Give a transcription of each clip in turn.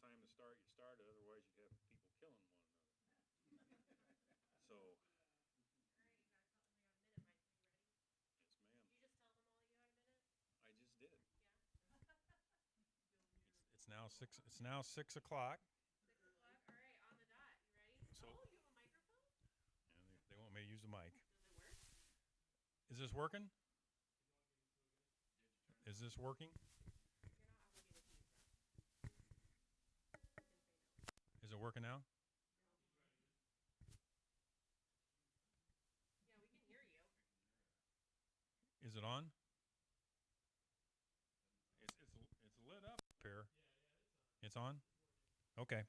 time to start, you started. Otherwise, you'd have people killing one another. So, Alright, you got a minute, Mike. Are you ready? yes, ma'am. Did you just tell them all you had a minute? I just did. Yeah. It's now 6. It's now 6 o'clock. 6 o'clock. All right, on the dot. You ready? So, Oh, you have a microphone? and they want me to use the mic. Does it work? Is this working? Is this working? You're not obligated to use that. You can say no. Is it working now? Yeah, we can hear you. Is it on? It's lit up here. It's on? Okay.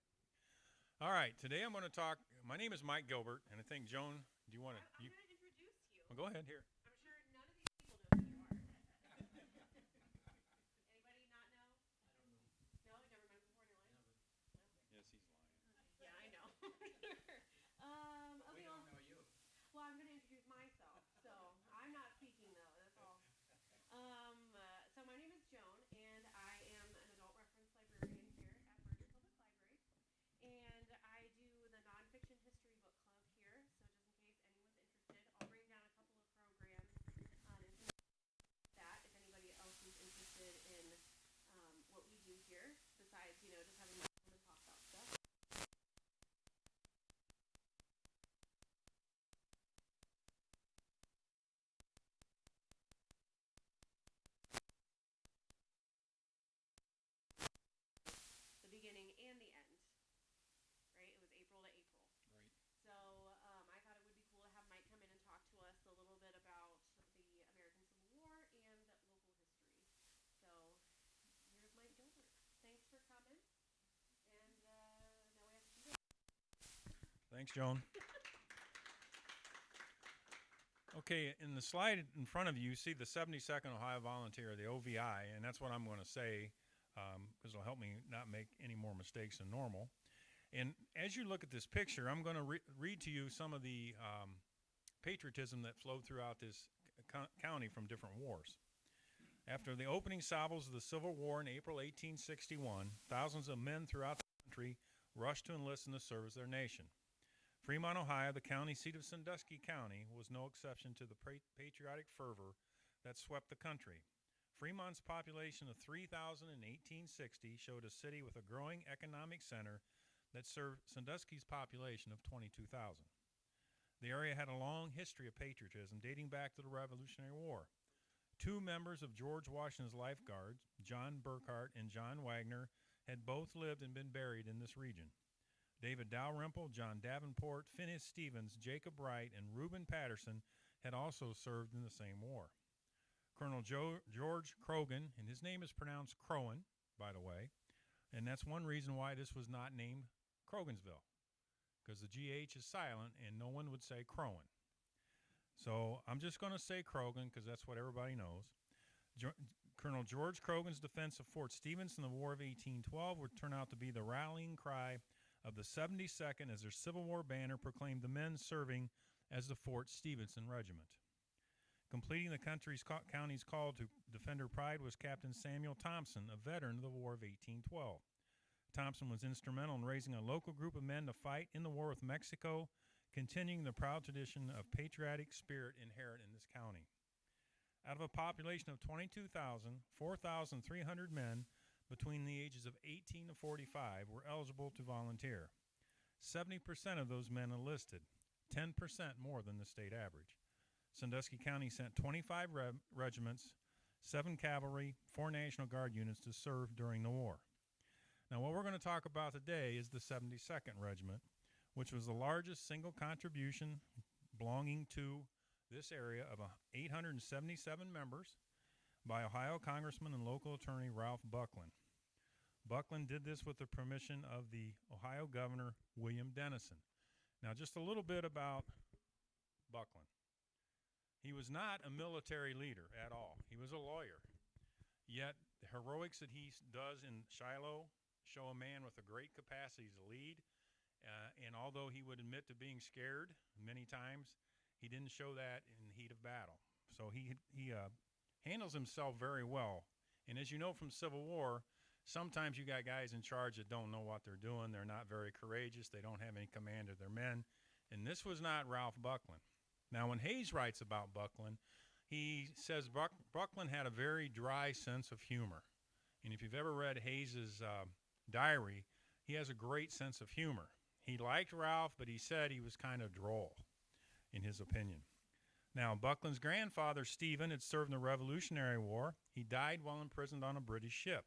All right. Today I'm going to talk. My name is Mike Gilbert, and I think Joan, do you want to? I'm going to introduce you. Well, go ahead here. I'm sure none of these people know who you are. Anybody not know? I don't know. No, you've never met him before in your life? No. Yes, he's lying. Yeah, I know. Okay, we don't know you. Well, I'm going to introduce myself. So I'm not speaking though. That's all. So my name is Joan, and I am an adult reference librarian here at Bergen Public Library. And I do the nonfiction history book club here. So just in case anyone's interested, I'll bring down a couple of programs on that if anybody else is interested in what we do here, besides, just having fun to talk about stuff. The beginning and the end, right? It was April to April. Right. So I thought it would be cool to have Mike come in and talk to us a little bit about the American Civil War and local history. So here's Mike Gilbert. Thanks for coming. And now we have to do it. Thanks, Joan. Okay, in the slide in front of you, you see the 72nd Ohio Volunteer, the OVI, and that's what I'm going to say because it'll help me not make any more mistakes than normal. And as you look at this picture, I'm going to read to you some of the patriotism that flowed throughout this county from different wars. After the opening salvos of the Civil War in April 1861, thousands of men throughout the country rushed to enlist in the service of their nation. Fremont, Ohio, the county seat of Sandusky County, was no exception to the patriotic fervor that swept the country. Fremont's population of 3,000 in 1860 showed a city with a growing economic center that served Sandusky's population of 22,000. The area had a long history of patriotism dating back to the Revolutionary War. Two members of George Washington's lifeguards, John Burkhart and John Wagner, had both lived and been buried in this region. David Dalrymple, John Davenport, Phineas Stevens, Jacob Wright, and Reuben Patterson had also served in the same war. Colonel George Croghan, and his name is pronounced Crowan, by the way, and that's one reason why this was not named Croghansville, because the GH is silent and no one would say Crowan. So I'm just going to say Croghan because that's what everybody knows. Colonel George Croghan's defense of Fort Stevens in the War of 1812 would turn out to be the rallying cry of the 72nd as their Civil War banner proclaimed the men serving as the Fort Stephenson Regiment. Completing the county's call to defender pride was Captain Samuel Thompson, a veteran of the War of 1812. Thompson was instrumental in raising a local group of men to fight in the war with Mexico, continuing the proud tradition of patriotic spirit inherent in this county. Out of a population of 22,000, 4,300 men between the ages of 18 to 45 were eligible to volunteer. 70% of those men enlisted, 10% more than the state average. Sandusky County sent 25 regiments, 7 cavalry, 4 National Guard units to serve during the war. Now, what we're going to talk about today is the 72nd Regiment, which was the largest single contribution belonging to this area of 877 members by Ohio Congressman and local attorney Ralph Buckland. Buckland did this with the permission of the Ohio Governor William Dennison. Now, just a little bit about Buckland. He was not a military leader at all. He was a lawyer. Yet the heroics that he does in Shiloh show a man with a great capacity to lead. And although he would admit to being scared many times, he didn't show that in the heat of battle. So he handles himself very well. And as you know from Civil War, Sometimes you got guys in charge that don't know what they're doing. They're not very courageous. They don't have any command of their men. And this was not Ralph Buckland. Now, when Hayes writes about Buckland, he says Buckland had a very dry sense of humor. And if you've ever read Hayes's diary, he has a great sense of humor. He liked Ralph, but he said he was kind of droll, in his opinion. Now, Buckland's grandfather, Stephen, had served in the Revolutionary War. He died while imprisoned on a British ship.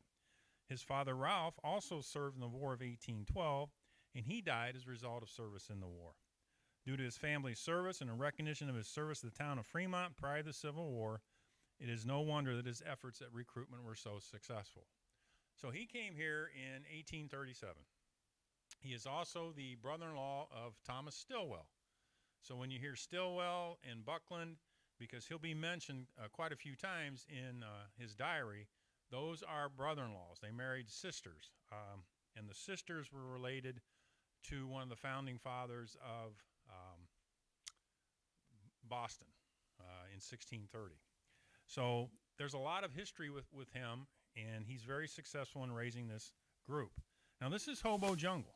His father, Ralph, also served in the War of 1812, and he died as a result of service in the war. Due to his family's service and in recognition of his service to the town of Fremont prior to the Civil War, it is no wonder that his efforts at recruitment were so successful. So he came here in 1837. He is also the brother-in-law of Thomas Stillwell. So when you hear Stillwell and Buckland, because he'll be mentioned quite a few times in his diary, those are brother-in-laws. They married sisters, and the sisters were related to one of the founding fathers of Boston in 1630. So there's a lot of history with him, and he's very successful in raising this group. Now, this is Hobo Jungle.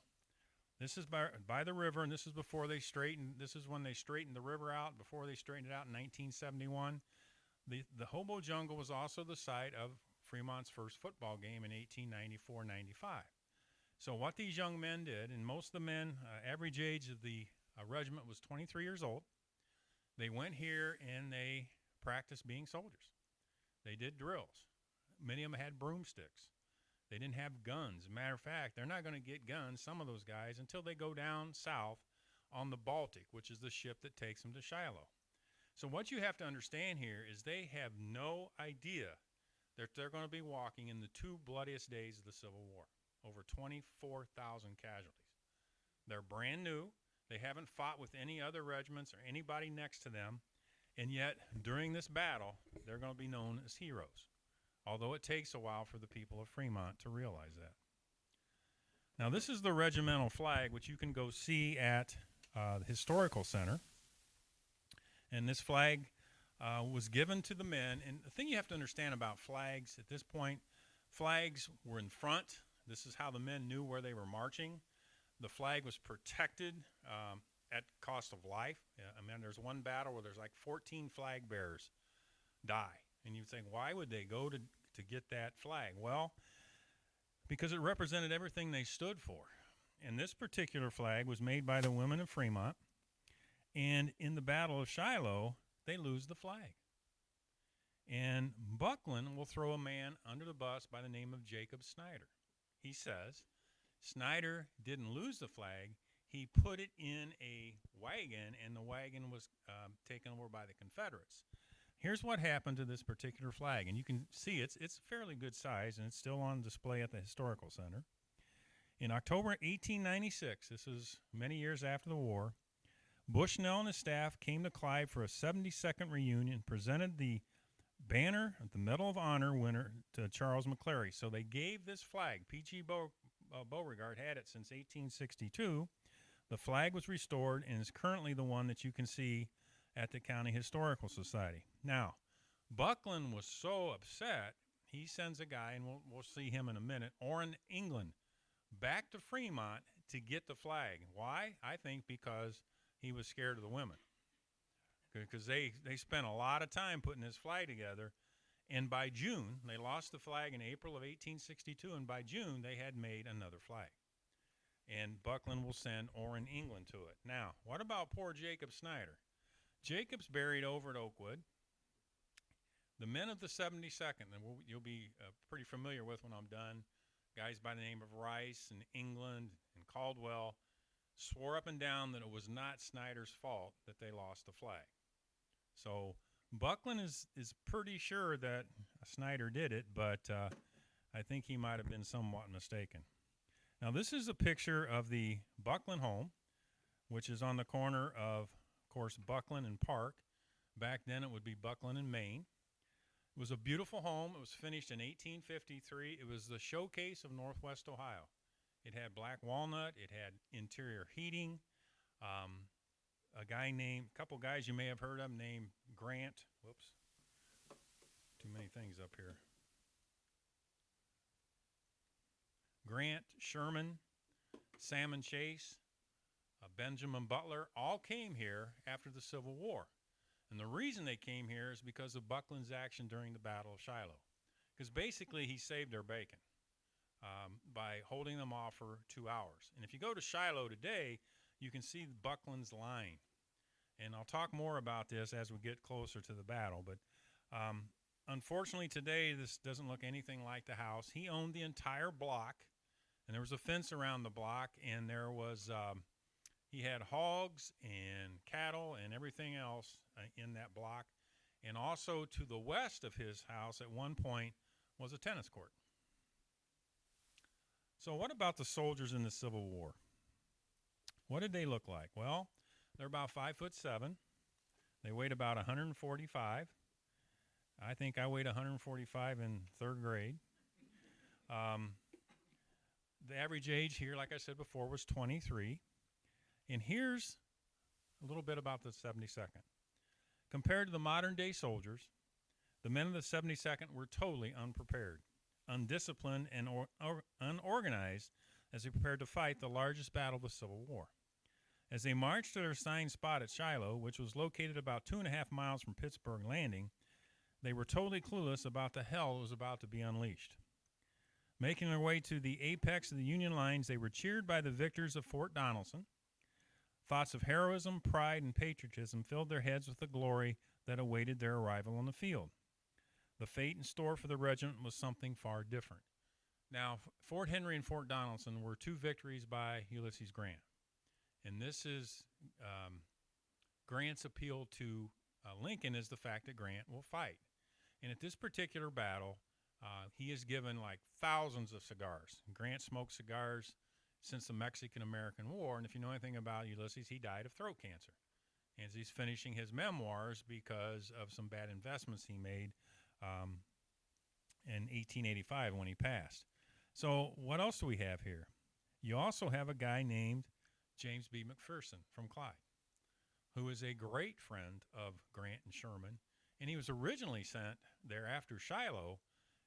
This is by the river, and this is before they straightened. This is when they straightened the river out, before they straightened it out in 1971. The Hobo Jungle was also the site of Fremont's first football game in 1894-95. So what these young men did, and most of the men, average age of the regiment was 23 years old. They went here and they practiced being soldiers. They did drills. Many of them had broomsticks. They didn't have guns. As a matter of fact, they're not going to get guns, some of those guys, until they go down south on the Baltic, which is the ship that takes them to Shiloh. So what you have to understand here is they have no idea that they're going to be walking in the two bloodiest days of the Civil War. Over 24,000 casualties. They're brand new. They haven't fought with any other regiments or anybody next to them. And yet, during this battle, they're going to be known as heroes. Although it takes a while for the people of Fremont to realize that. Now, this is the regimental flag, which you can go see at the Historical Center. And this flag was given to the men. And the thing you have to understand about flags at this point, flags were in front. This is how the men knew where they were marching. The flag was protected at cost of life. I mean, there's one battle where there's like 14 flag bearers die. And you think, why would they go to get that flag? Well, because it represented everything they stood for. And this particular flag was made by the women of Fremont. And in the Battle of Shiloh, they lose the flag. And Buckland will throw a man under the bus by the name of Jacob Snyder. He says Snyder didn't lose the flag. He put it in a wagon, and the wagon was taken over by the Confederates. Here's what happened to this particular flag, and you can see it's fairly good size, and it's still on display at the Historical Center. In October 1896, this is many years after the war, Bushnell and his staff came to Clive for a 72nd reunion, presented the banner, the Medal of Honor winner, to Charles McClary. So they gave this flag. P.G. Beauregard had it since 1862. The flag was restored and is currently the one that you can see at the County Historical Society. Now, Buckland was so upset, he sends a guy, and we'll see him in a minute, Orrin England, back to Fremont to get the flag. Why? I think because he was scared of the women. Because they spent a lot of time putting this flag together. And by June, they lost the flag in April of 1862, and by June, they had made another flag. And Buckland will send Orrin England to it. Now, what about poor Jacob Snyder? Jacob's buried over at Oakwood. The men of the 72nd, that you'll be pretty familiar with when I'm done, guys by the name of Rice and England and Caldwell, swore up and down that it was not Snyder's fault that they lost the flag. So Buckland is pretty sure that Snyder did it, but I think he might have been somewhat mistaken. Now, this is a picture of the Buckland home, which is on the corner of course, Buckland and Park. Back then, it would be Buckland and Maine. It was a beautiful home. It was finished in 1853. It was the showcase of Northwest Ohio. It had black walnut. It had interior heating. A couple guys you may have heard of named Grant. Whoops. Too many things up here. Grant, Sherman, Salmon Chase, Benjamin Butler all came here after the Civil War. And the reason they came here is because of Buckland's action during the Battle of Shiloh. Because basically he saved their bacon by holding them off for 2 hours. And if you go to Shiloh today, you can see Buckland's line. And I'll talk more about this as we get closer to the battle. But unfortunately today, this doesn't look anything like the house. He owned the entire block, and there was a fence around the block, and there was he had hogs and cattle and everything else in that block. And also to the west of his house at one point was a tennis court. So what about the soldiers in the Civil War? What did they look like? Well, they're about 5'7". They weighed about 145. I think I weighed 145 in third grade. The average age here, like I said before, was 23. And here's a little bit about the 72nd. Compared to the modern day soldiers, the men of the 72nd were totally unprepared, undisciplined, and unorganized as they prepared to fight the largest battle of the Civil War. As they marched to their assigned spot at Shiloh, which was located about 2.5 miles from Pittsburgh Landing, they were totally clueless about the hell that was about to be unleashed. Making their way to the apex of the Union lines, they were cheered by the victors of Fort Donelson. Thoughts of heroism, pride, and patriotism filled their heads with the glory that awaited their arrival on the field. The fate in store for the regiment was something far different. Now, Fort Henry and Fort Donelson were 2 victories by Ulysses Grant. And this is Grant's appeal to Lincoln is the fact that Grant will fight. And at this particular battle, he is given like thousands of cigars. Grant smoked cigars since the Mexican-American War, and if you know anything about Ulysses, he died of throat cancer. And he's finishing his memoirs because of some bad investments he made in 1885 when he passed. So what else do we have here? You also have a guy named James B. McPherson from Clyde, who is a great friend of Grant and Sherman, and he was originally sent there after Shiloh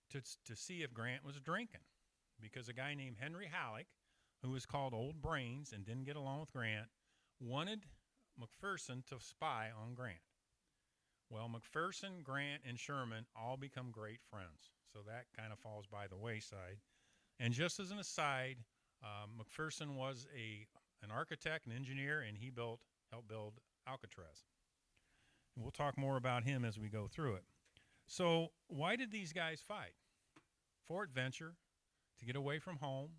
to see if Grant was drinking, because a guy named Henry Halleck, who was called Old Brains and didn't get along with Grant, wanted McPherson to spy on Grant. Well, McPherson, Grant, and Sherman all become great friends, so that kind of falls by the wayside. And just as an aside, McPherson was an architect, an engineer, and he helped build Alcatraz. And we'll talk more about him as we go through it. So why did these guys fight? For adventure, to get away from home,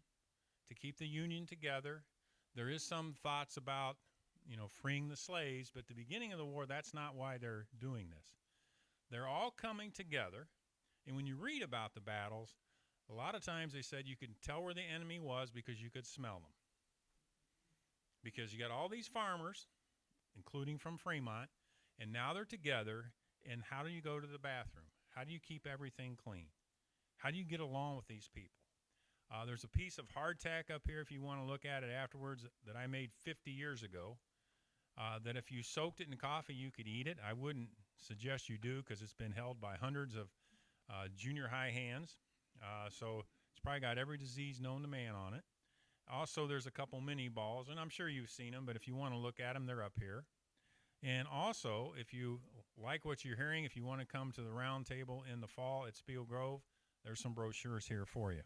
to keep the Union together. There is some thoughts about, freeing the slaves, but at the beginning of the war, that's not why they're doing this. They're all coming together, and when you read about the battles, a lot of times they said you could tell where the enemy was because you could smell them. Because you got all these farmers, including from Fremont, and now they're together, and how do you go to the bathroom? How do you keep everything clean? How do you get along with these people? There's a piece of hardtack up here if you want to look at it afterwards that I made 50 years ago, that if you soaked it in coffee, you could eat it. I wouldn't suggest you do because it's been held by hundreds of junior high hands. So it's probably got every disease known to man on it. Also, there's a couple mini balls, and I'm sure you've seen them, but if you want to look at them, they're up here. And also, if you like what you're hearing, if you want to come to the round table in the fall at Spiel Grove, there's some brochures here for you.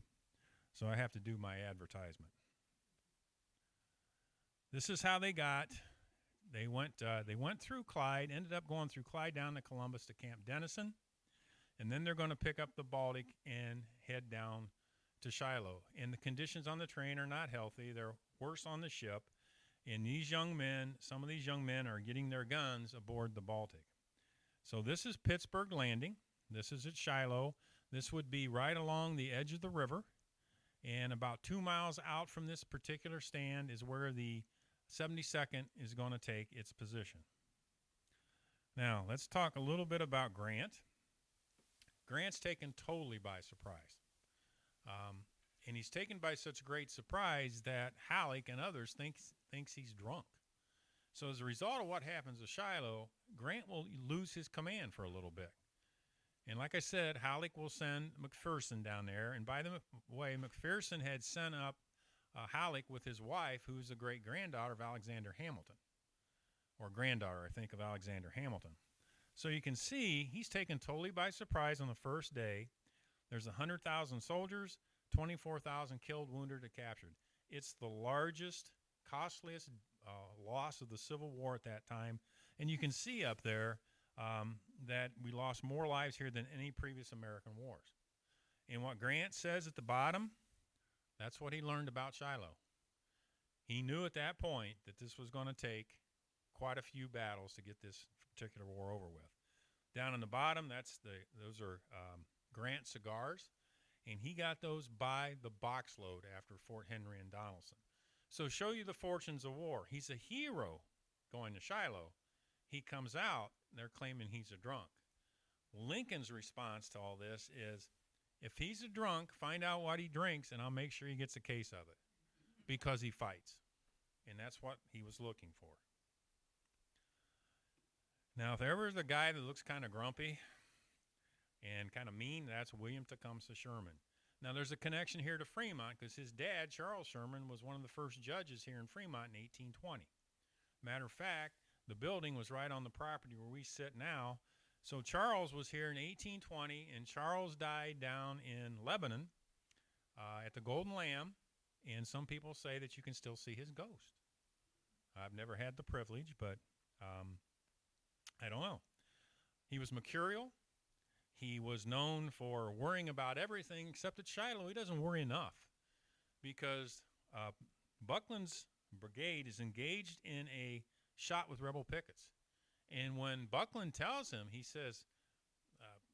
So I have to do my advertisement. This is how they got. They went through Clyde, ended up going through Clyde down to Columbus to Camp Dennison, and then they're going to pick up the Baltic and head down to Shiloh. And the conditions on the train are not healthy. They're worse on the ship. And some of these young men are getting their guns aboard the Baltic. So this is Pittsburgh Landing. This is at Shiloh. This would be right along the edge of the river. And about 2 miles out from this particular stand is where the 72nd is going to take its position. Now, let's talk a little bit about Grant. Grant's taken totally by surprise. And he's taken by such great surprise that Halleck and others thinks he's drunk. So as a result of what happens at Shiloh, Grant will lose his command for a little bit. And like I said, Halleck will send McPherson down there. And by the way, McPherson had sent up Halleck with his wife, who's a great granddaughter of Alexander Hamilton, or granddaughter, I think, of Alexander Hamilton. So you can see he's taken totally by surprise on the first day. There's 100,000 soldiers, 24,000 killed, wounded, or captured. It's the largest, costliest loss of the Civil War at that time. And you can see up there that we lost more lives here than any previous American wars. And what Grant says at the bottom, that's what he learned about Shiloh. He knew at that point that this was going to take quite a few battles to get this particular war over with. Down in the bottom, those are Grant cigars, and he got those by the boxload after Fort Henry and Donelson. So show you the fortunes of war. He's a hero going to Shiloh. He comes out, they're claiming he's a drunk. Lincoln's response to all this is, if he's a drunk, find out what he drinks, and I'll make sure he gets a case of it, because he fights. And that's what he was looking for. Now, if ever there's a guy that looks kind of grumpy and kind of mean, that's William Tecumseh Sherman. Now, there's a connection here to Fremont because his dad, Charles Sherman, was one of the first judges here in Fremont in 1820. Matter of fact, the building was right on the property where we sit now. So Charles was here in 1820, and Charles died down in Lebanon at the Golden Lamb, and some people say that you can still see his ghost. I've never had the privilege, but I don't know. He was mercurial. He was known for worrying about everything, except at Shiloh, he doesn't worry enough because Buckland's brigade is engaged in a shot with rebel pickets. And when Buckland tells him, he says,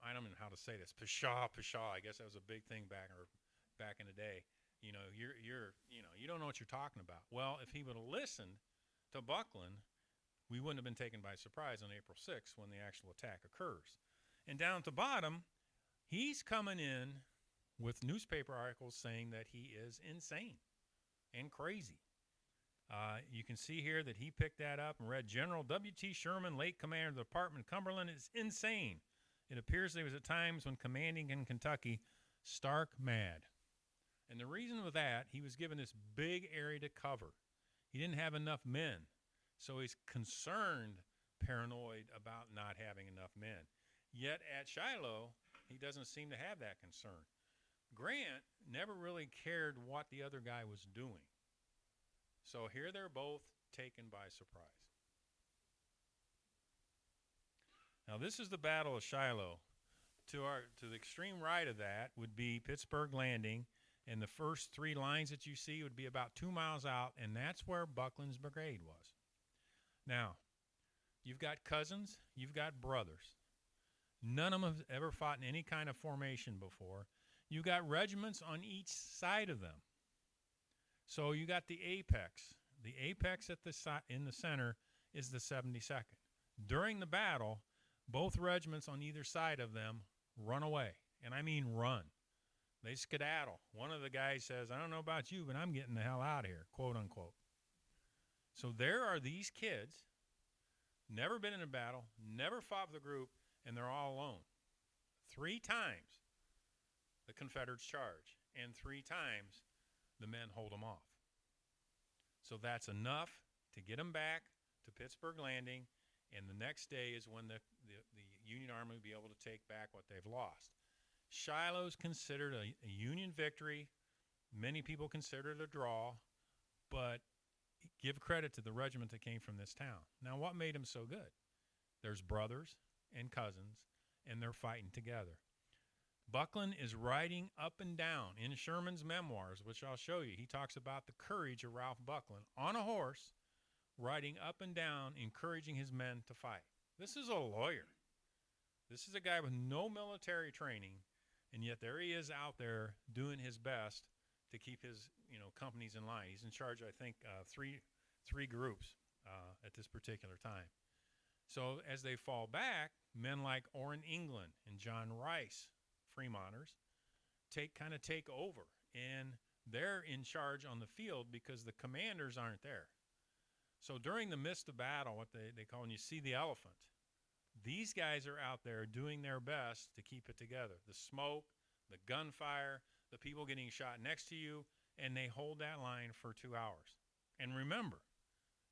I don't know how to say this, pshaw, pshaw. I guess that was a big thing back in the day. You know, you don't know what you're talking about. Well, if he would have listened to Buckland, we wouldn't have been taken by surprise on April 6th when the actual attack occurs. And down at the bottom, he's coming in with newspaper articles saying that he is insane and crazy. You can see here that he picked that up and read, General W.T. Sherman, late commander of the Department of Cumberland, is insane. It appears that he was at times when commanding in Kentucky stark mad. And the reason for that, he was given this big area to cover. He didn't have enough men. So he's concerned, paranoid about not having enough men. Yet at Shiloh, he doesn't seem to have that concern. Grant never really cared what the other guy was doing. So here they're both taken by surprise. Now this is the Battle of Shiloh. To the extreme right of that would be Pittsburgh Landing, and the first three lines that you see would be about 2 miles out, and that's where Buckland's brigade was. Now, you've got cousins, you've got brothers. None of them have ever fought in any kind of formation before. You've got regiments on each side of them. So you got the apex. The apex in the center is the 72nd. During the battle, both regiments on either side of them run away. And I mean run. They skedaddle. One of the guys says, I don't know about you, but I'm getting the hell out of here, quote unquote. So there are these kids, never been in a battle, never fought with a group, and they're all alone. 3 times the Confederates charge, and 3 times the men hold them off. So that's enough to get them back to Pittsburgh Landing, and the next day is when the Union Army will be able to take back what they've lost. Shiloh's considered a Union victory. Many people consider it a draw, but give credit to the regiment that came from this town. Now, what made them so good? There's brothers and cousins, and they're fighting together. Buckland is riding up and down in Sherman's memoirs, which I'll show you. He talks about the courage of Ralph Buckland on a horse, riding up and down, encouraging his men to fight. This is a lawyer. This is a guy with no military training, and yet there he is out there doing his best to keep his companies in line. He's in charge, I think, three groups at this particular time. So as they fall back, men like Orrin England and John Rice, Fremonters, take over, and they're in charge on the field because the commanders aren't there. So during the midst of battle, what they call, when you see the elephant, These guys are out there doing their best to keep it together. The smoke, the gunfire, the people getting shot next to you, and they hold that line for 2 hours. And remember,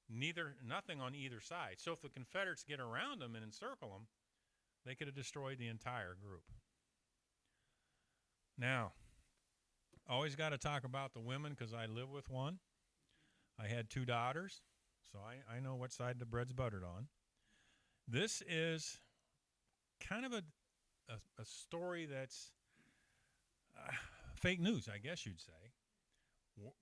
nothing on either side. So if the Confederates get around them and encircle them, they could have destroyed the entire group. Now, always got to talk about the women because I live with one. I had 2 daughters, so I know what side the bread's buttered on. This is kind of a story that's fake news, I guess you'd say.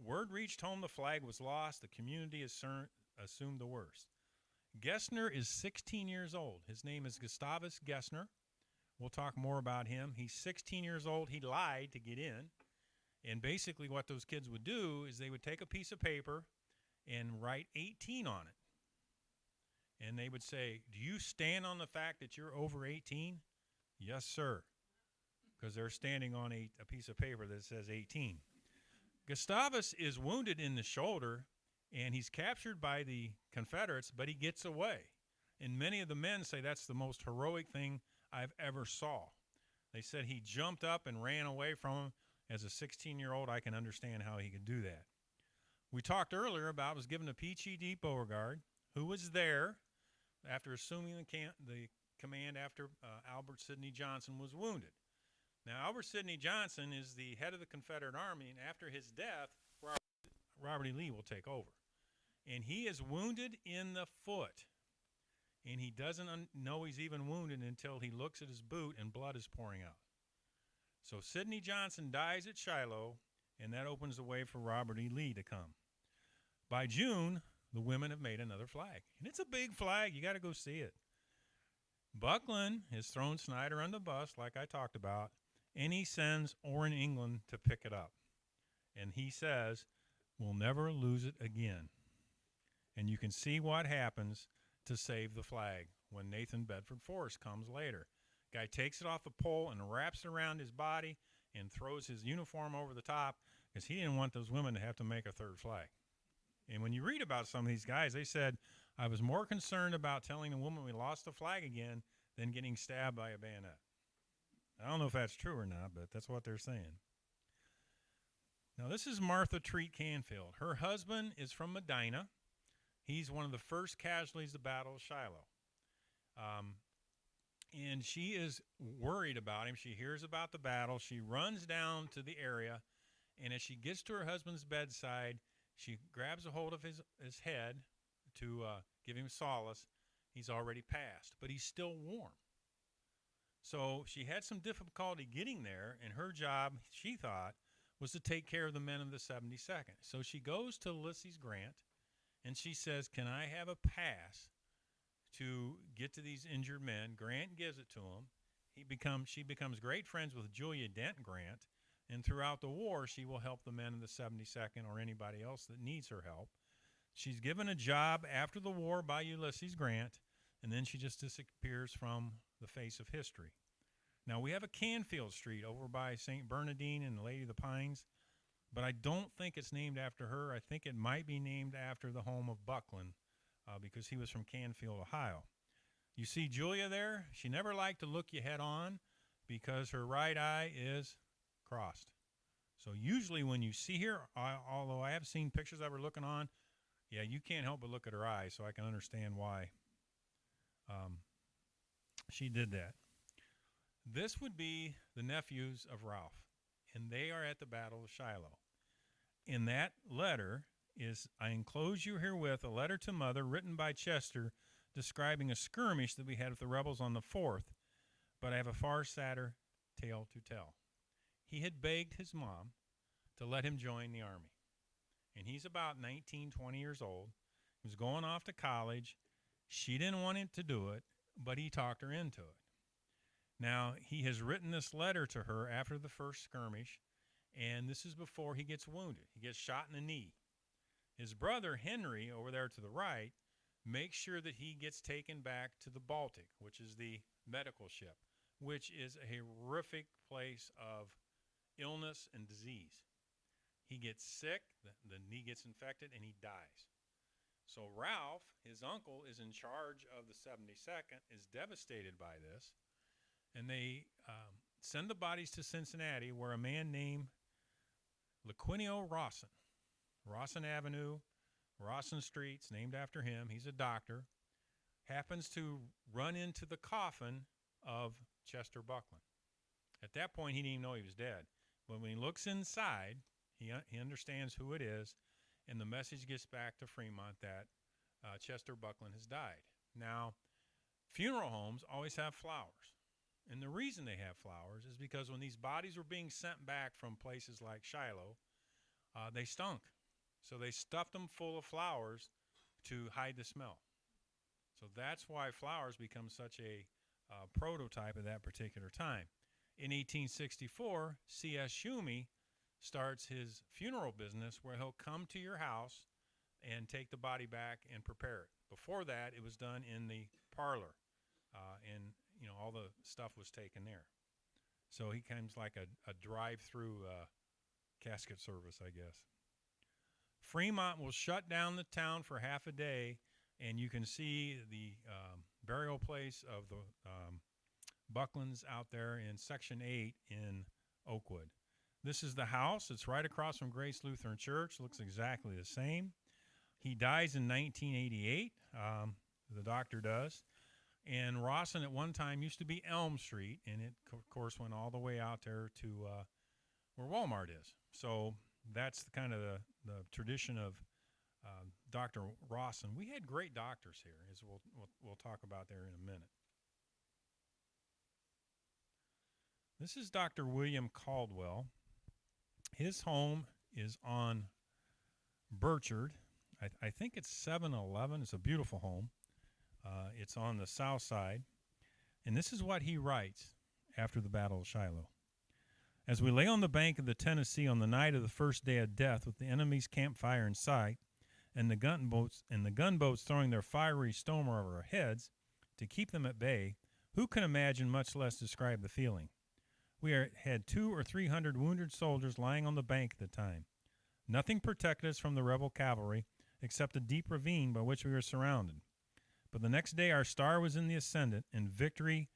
Word reached home the flag was lost. The community assumed the worst. Gessner is 16 years old. His name is Gustavus Gessner. We'll talk more about him. He's 16 years old. He lied to get in. And basically what those kids would do is they would take a piece of paper and write 18 on it. And they would say, do you stand on the fact that you're over 18? Yes, sir. Because they're standing on a piece of paper that says 18. Gustavus is wounded in the shoulder, and he's captured by the Confederates, but he gets away. And many of the men say that's the most heroic thing I've ever saw. They said he jumped up and ran away from them. As a 16-year-old, I can understand how he could do that. We talked earlier about was given to P.G.D. Beauregard, who was there after assuming the command after Albert Sidney Johnson was wounded. Now, Albert Sidney Johnson is the head of the Confederate Army, and after his death, Robert E. Lee will take over. And he is wounded in the foot, and he doesn't know he's even wounded until he looks at his boot and blood is pouring out. So Sidney Johnson dies at Shiloh, and that opens the way for Robert E. Lee to come. By June, the women have made another flag, and it's a big flag. You got to go see it. Buckland has thrown Snyder on the bus, like I talked about, and he sends Orrin England to pick it up. And he says, we'll never lose it again. And you can see what happens to save the flag when Nathan Bedford Forrest comes later. Guy takes it off the pole and wraps it around his body and throws his uniform over the top because he didn't want those women to have to make a third flag. And when you read about some of these guys, they said, I was more concerned about telling the woman we lost the flag again than getting stabbed by a bayonet. I don't know if that's true or not, but that's what they're saying. Now, this is Martha Treat Canfield. Her husband is from Medina. He's one of the first casualties of the Battle of Shiloh. And she is worried about him. She hears about the battle. She runs down to the area, and as she gets to her husband's bedside, she grabs a hold of his head to give him solace. He's already passed, but he's still warm. So she had some difficulty getting there, and her job, she thought, was to take care of the men of the 72nd. So she goes to Ulysses Grant, and she says, can I have a pass to get to these injured men? Grant gives it to him. She becomes great friends with Julia Dent Grant, and throughout the war, she will help the men of the 72nd or anybody else that needs her help. She's given a job after the war by Ulysses Grant, and then she just disappears from the face of history. Now, we have a Canfield Street over by St. Bernardine and the Lady of the Pines, but I don't think it's named after her. I think it might be named after the home of Buckland because he was from Canfield, Ohio. You see Julia there? She never liked to look you head on because her right eye is crossed. So usually when you see her, although I have seen pictures of her looking on, yeah, you can't help but look at her eyes, so I can understand why she did that. This would be the nephews of Ralph, and they are at the Battle of Shiloh. In that letter is, I enclose you herewith a letter to Mother written by Chester describing a skirmish that we had with the rebels on the 4th, but I have a far sadder tale to tell. He had begged his mom to let him join the army, and he's about 19, 20 years old. He was going off to college. She didn't want him to do it, but he talked her into it. Now, he has written this letter to her after the first skirmish, and this is before he gets wounded. He gets shot in the knee. His brother, Henry, over there to the right, makes sure that he gets taken back to the Baltic, which is the medical ship, which is a horrific place of illness and disease. He gets sick, the knee gets infected, and he dies. So Ralph, his uncle, is in charge of the 72nd, is devastated by this, and they send the bodies to Cincinnati, where a man named Liquinio Rawson Avenue, Rawson Street's named after him. He's a doctor. Happens to run into the coffin of Chester Buckland. At that point, he didn't even know he was dead. But when he looks inside, he understands who it is, and the message gets back to Fremont that Chester Buckland has died. Now, funeral homes always have flowers. And the reason they have flowers is because when these bodies were being sent back from places like Shiloh, they stunk. So they stuffed them full of flowers to hide the smell. So that's why flowers become such a prototype at that particular time. In 1864, C.S. Shumey starts his funeral business where he'll come to your house and take the body back and prepare it. Before that, it was done in the parlor, and all the stuff was taken there. So he comes like a drive-through casket service, I guess. Fremont will shut down the town for half a day, and you can see the burial place of the Bucklands out there in Section 8 in Oakwood. This is the house. It's right across from Grace Lutheran Church. Looks exactly the same. He dies in 1988. The doctor does. And Rawson at one time used to be Elm Street, and it, of course, went all the way out there to where Walmart is. So that's kind of the tradition of Dr. Rawson. We had great doctors here, as we'll talk about there in a minute. This is Dr. William Caldwell. His home is on Burchard. I think it's 711. It's a beautiful home. It's on the south side. And this is what he writes after the Battle of Shiloh. As we lay on the bank of the Tennessee on the night of the first day of death, with the enemy's campfire in sight, and the gunboats throwing their fiery storm over our heads to keep them at bay, who can imagine, much less describe the feeling? We had 200 or 300 wounded soldiers lying on the bank at the time. Nothing protected us from the rebel cavalry except a deep ravine by which we were surrounded. But the next day our star was in the ascendant, and victory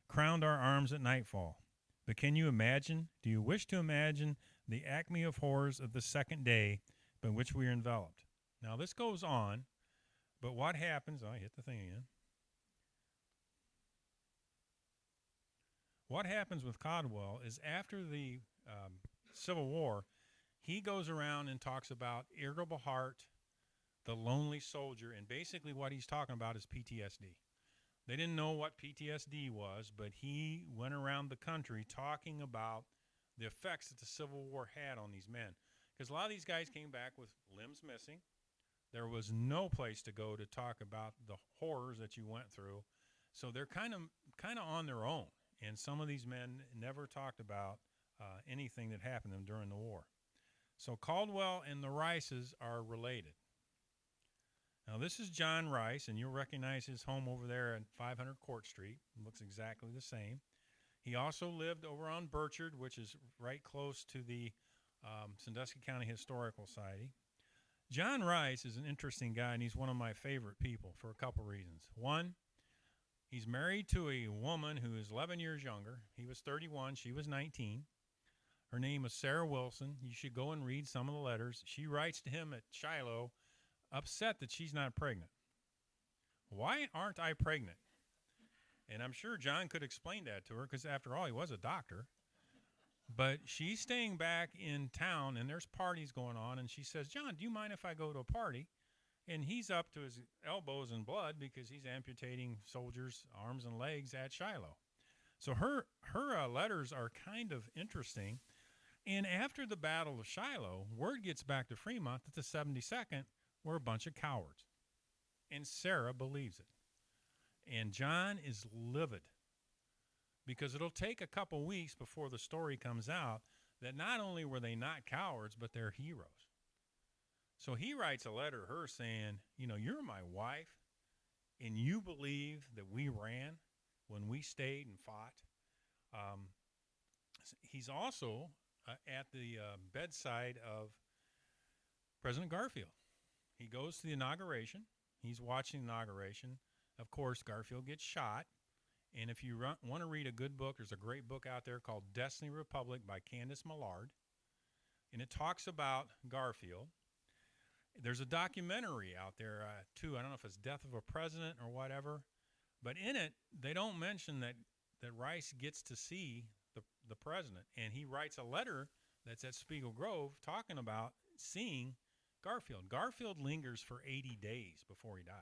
crowned our arms at nightfall. But can you imagine, do you wish to imagine the acme of horrors of the second day by which we are enveloped? Now this goes on, but what happens, I hit the thing again. What happens with Caldwell is after the Civil War, he goes around and talks about irritable heart, the lonely soldier, and basically what he's talking about is PTSD. They didn't know what PTSD was, but he went around the country talking about the effects that the Civil War had on these men. Because a lot of these guys came back with limbs missing. There was no place to go to talk about the horrors that you went through. So they're kind of on their own. And some of these men never talked about anything that happened to them during the war. So Caldwell and the Rices are related. Now, this is John Rice, and you'll recognize his home over there at 500 Court Street. It looks exactly the same. He also lived over on Burchard, which is right close to the Sandusky County Historical Society. John Rice is an interesting guy, and he's one of my favorite people for a couple reasons. One, he's married to a woman who is 11 years younger. He was 31. She was 19. Her name is Sarah Wilson. You should go and read some of the letters. She writes to him at Shiloh, upset that she's not pregnant. Why aren't I pregnant? And I'm sure John could explain that to her, because after all, he was a doctor. But she's staying back in town, and there's parties going on, and she says, John, do you mind if I go to a party? And he's up to his elbows in blood because he's amputating soldiers' arms and legs at Shiloh. So her letters are kind of interesting. And after the Battle of Shiloh, word gets back to Fremont that the 72nd were a bunch of cowards. And Sarah believes it. And John is livid because it'll take a couple weeks before the story comes out that not only were they not cowards, but they're heroes. So he writes a letter to her saying, you're my wife, and you believe that we ran when we stayed and fought. He's also at the bedside of President Garfield. He goes to the inauguration. He's watching the inauguration. Of course, Garfield gets shot. And if you want to read a good book, there's a great book out there called Destiny Republic by Candace Millard. And it talks about Garfield. There's a documentary out there, too. I don't know if it's Death of a President or whatever. But in it, they don't mention that Rice gets to see the president. And he writes a letter that's at Spiegel Grove talking about seeing Garfield. Garfield lingers for 80 days before he dies.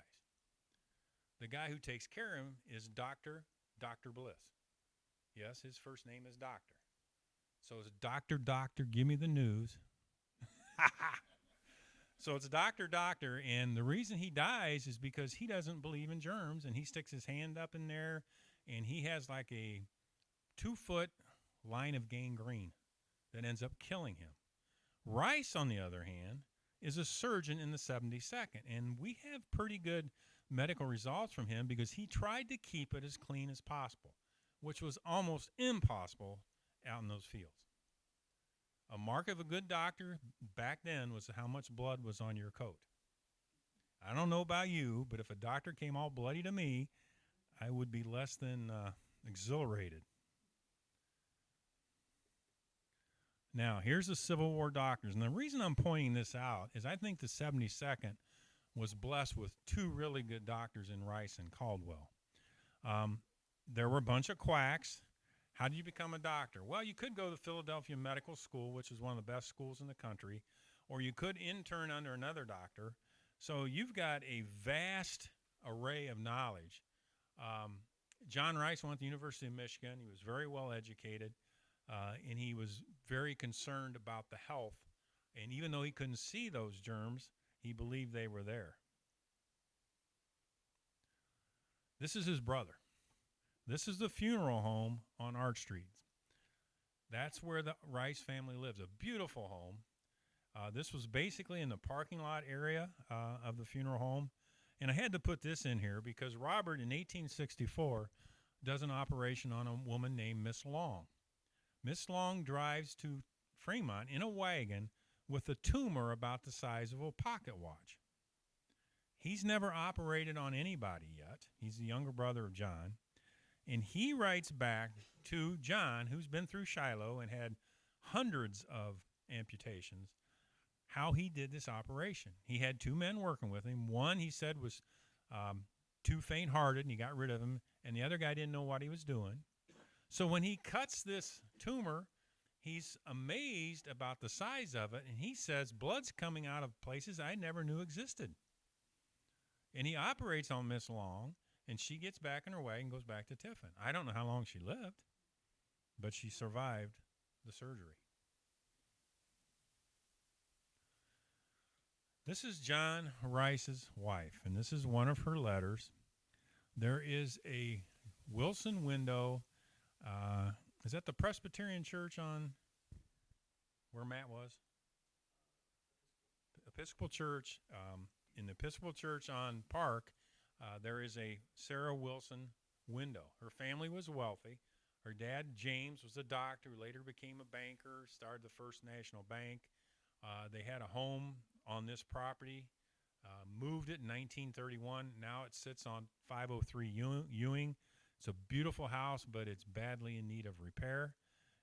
The guy who takes care of him is Dr. Bliss. Yes, his first name is Doctor. So it's Doctor, give me the news. So it's Doctor, and the reason he dies is because he doesn't believe in germs, and he sticks his hand up in there, and he has like a 2-foot line of gangrene that ends up killing him. Rice, on the other hand, is a surgeon in the 72nd, and we have pretty good medical results from him because he tried to keep it as clean as possible, which was almost impossible out in those fields. A mark of a good doctor back then was how much blood was on your coat. I don't know about you, but if a doctor came all bloody to me, I would be less than exhilarated. Now, here's the Civil War doctors. And the reason I'm pointing this out is I think the 72nd was blessed with 2 really good doctors in Rice and Caldwell. There were a bunch of quacks. How do you become a doctor? Well, you could go to Philadelphia Medical School, which is one of the best schools in the country, or you could intern under another doctor. So you've got a vast array of knowledge. John Rice went to the University of Michigan. He was very well educated, and he was very concerned about the health. And even though he couldn't see those germs, he believed they were there. This is his brother. This is the funeral home on Arch Street. That's where the Rice family lives, a beautiful home. This was basically in the parking lot area of the funeral home. And I had to put this in here because Robert, in 1864, does an operation on a woman named Miss Long. Miss Long drives to Fremont in a wagon with a tumor about the size of a pocket watch. He's never operated on anybody yet. He's the younger brother of John. And he writes back to John, who's been through Shiloh and had hundreds of amputations, how he did this operation. He had 2 men working with him. One, he said, was too faint-hearted, and he got rid of him. And the other guy didn't know what he was doing. So when he cuts this tumor, he's amazed about the size of it. And he says, blood's coming out of places I never knew existed. And he operates on Miss Long. And she gets back in her wagon and goes back to Tiffin. I don't know how long she lived, but she survived the surgery. This is John Rice's wife, and this is one of her letters. There is a Wilson window. Is that the Presbyterian church on where Matt was? Episcopal church. In the Episcopal church on Park, there is a Sarah Wilson window. Her family was wealthy. Her dad, James, was a doctor who later became a banker, started the First National Bank. They had a home on this property, moved it in 1931. Now it sits on 503 Ewing. It's a beautiful house, but it's badly in need of repair.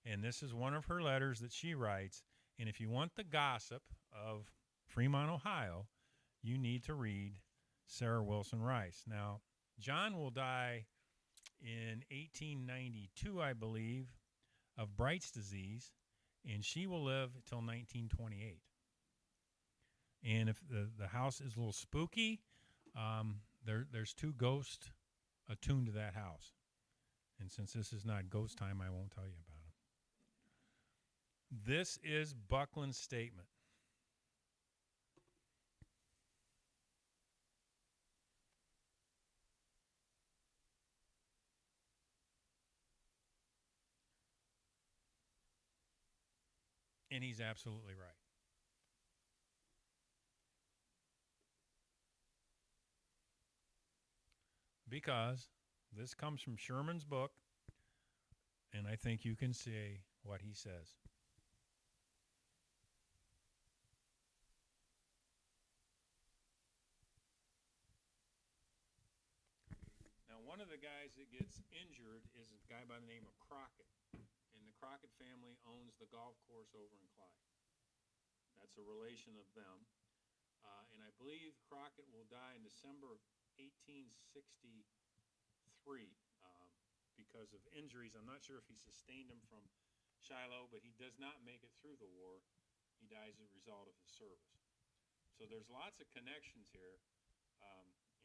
And this is one of her letters that she writes. And if you want the gossip of Fremont, Ohio, you need to read Sarah Wilson Rice. Now, John will die in 1892, I believe, of Bright's disease, and she will live until 1928. And if the house is a little spooky, there's 2 ghosts attuned to that house. And since this is not ghost time, I won't tell you about them. This is Buckland's statement. And he's absolutely right. Because this comes from Sherman's book, and I think you can say what he says. one of the guys that gets injured is a guy by the name of Crockett. And the Crockett family owns the golf course over in Clyde. That's a relation of them. And I believe Crockett will die in December of 1863 because of injuries. I'm not sure if he sustained them from Shiloh, but he does not make it through the war. He dies as a result of his service. So there's lots of connections here.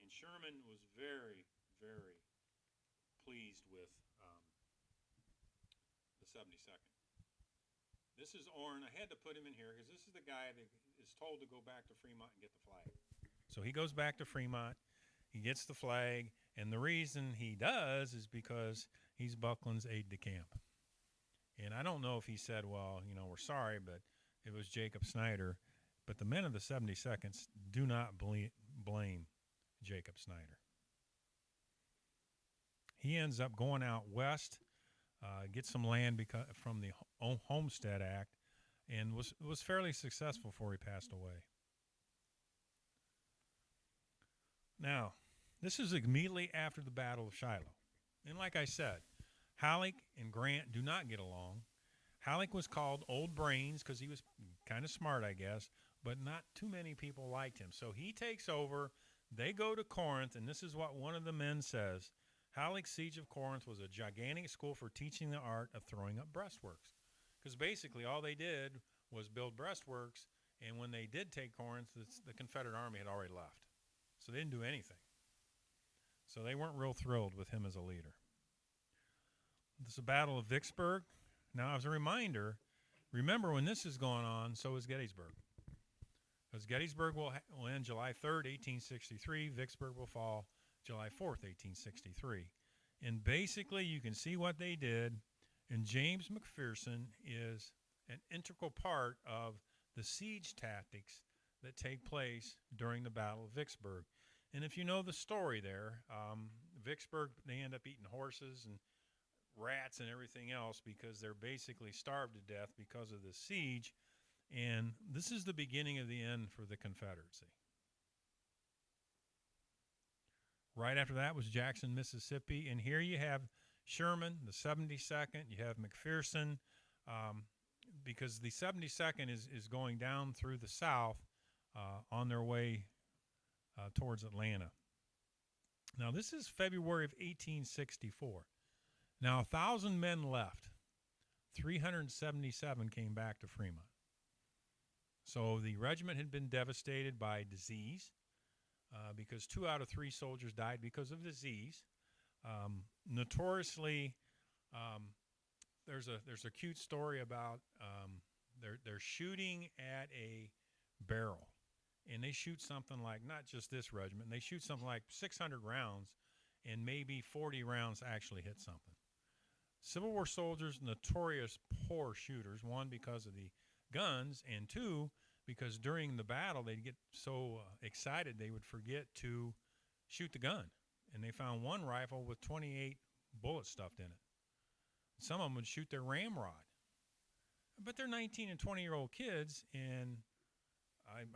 And Sherman was very, very pleased with the 72nd. This is Orrin. I had to put him in here because this is the guy that is told to go back to Fremont and get the flag. So he goes back to Fremont. He gets the flag, and the reason he does is because he's Buckland's aide-de-camp. And I don't know if he said, well, we're sorry, but it was Jacob Snyder. But the men of the 72nd do not blame Jacob Snyder. He ends up going out west, gets some land from the Homestead Act, and was fairly successful before he passed away. Now, this is immediately after the Battle of Shiloh. And like I said, Halleck and Grant do not get along. Halleck was called Old Brains because he was kind of smart, I guess, but not too many people liked him. So he takes over. They go to Corinth, and this is what one of the men says. Halleck's siege of Corinth was a gigantic school for teaching the art of throwing up breastworks. Because basically all they did was build breastworks, and when they did take Corinth, the Confederate army had already left. So they didn't do anything. So they weren't real thrilled with him as a leader. This is the Battle of Vicksburg. Now, as a reminder, remember when this is going on, so is Gettysburg. Because Gettysburg will end July 3rd, 1863. Vicksburg will fall July 4th, 1863. And basically, you can see what they did. And James McPherson is an integral part of the siege tactics that take place during the Battle of Vicksburg. And if you know the story there, Vicksburg, they end up eating horses and rats and everything else because they're basically starved to death because of the siege. And this is the beginning of the end for the Confederacy. Right after that was Jackson, Mississippi. And here you have Sherman, the 72nd. You have McPherson, because the 72nd is going down through the South on their way towards Atlanta. Now, this is February of 1864. Now, 1,000 men left. 377 came back to Fremont. So the regiment had been devastated by disease because 2 out of 3 soldiers died because of disease. Notoriously, there's a cute story about they're shooting at a barrel, and they shoot something like, not just this regiment, they shoot something like 600 rounds, and maybe 40 rounds actually hit something. Civil War soldiers, notorious poor shooters, one, because of the guns, and 2, because during the battle they'd get so excited they would forget to shoot the gun. And they found one rifle with 28 bullets stuffed in it. Some of them would shoot their ramrod. But they're 19 and 20-year-old kids, and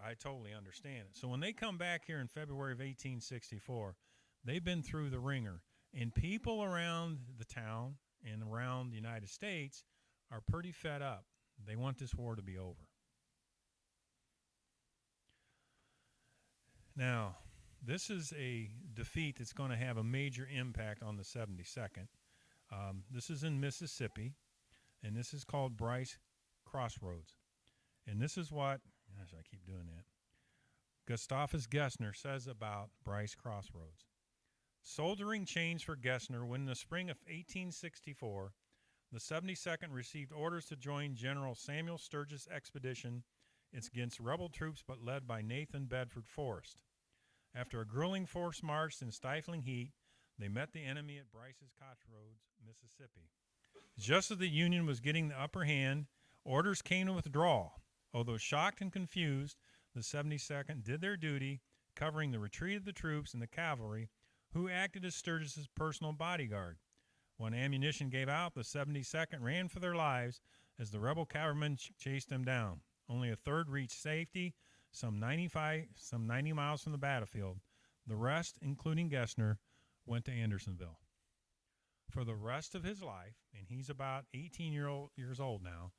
I totally understand it. So when they come back here in February of 1864, they've been through the ringer. And people around the town and around the United States are pretty fed up. They want this war to be over. Now, this is a defeat that's going to have a major impact on the 72nd. This is in Mississippi, and this is called Bryce Crossroads. And this is what, gosh, I keep doing that, Gustavus Gessner says about Bryce Crossroads. Soldering changed for Gessner when in the spring of 1864, the 72nd received orders to join General Samuel Sturgis' expedition against rebel troops but led by Nathan Bedford Forrest. After a grueling forced march and stifling heat, they met the enemy at Bryce's Crossroads, Mississippi. Just as the Union was getting the upper hand, orders came to withdraw. Although shocked and confused, the 72nd did their duty, covering the retreat of the troops and the cavalry, who acted as Sturgis's personal bodyguard. When ammunition gave out, the 72nd ran for their lives as the rebel cavalrymen chased them down. Only a third reached safety, some 90 miles from the battlefield. The rest, including Gessner, went to Andersonville. For the rest of his life, and he's about 18 years old now,